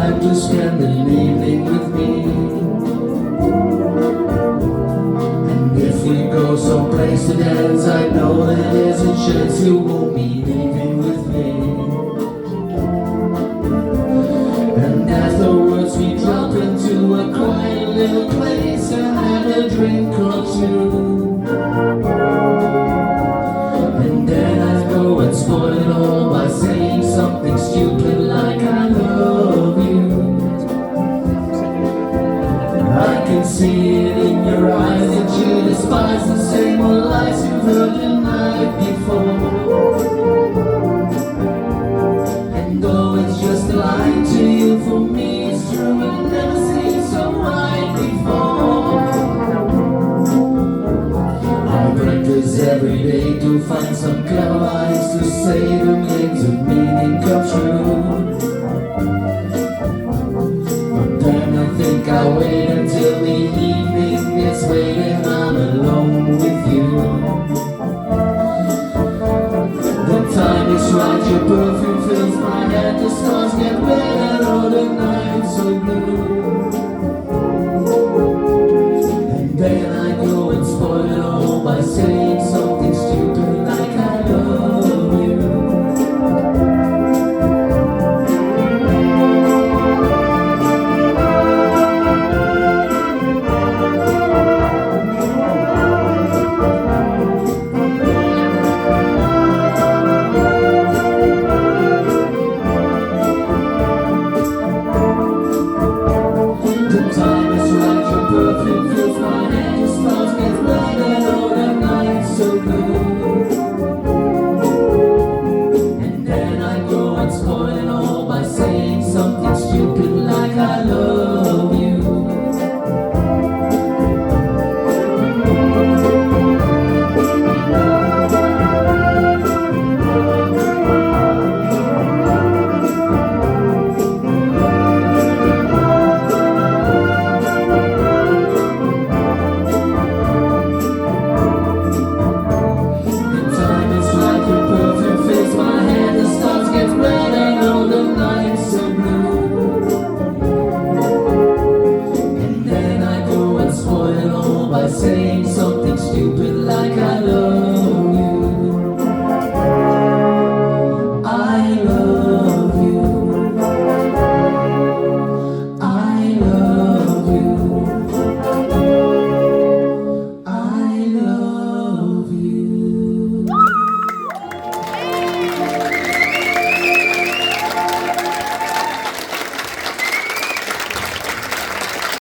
time to spend an evening with me. And if we go someplace to dance, I know that there's a chance you won't be leaving with me. And afterwards we drop into a quiet little place and have a drink or two. And then I go and spoil it all by saying something stupid like I love you. I can see it in your eyes that you despise the same old lies you've heard the night before. And though it's just a lie to you, for me it's true, it never seemed so right before. I practice every day to find some clever lines to say to make the meaning come true. But then I think I'll wait until the evening gets late and I'm alone with you. The time is right, your perfume fills my head, the stars get red and all the nights so blue. And then I go and spoil it all by saying something stupid like I love you. The time is right, your perfume fills my head, the stars get red and all the nights so blue. And then I go and spoil it all by saying something stupid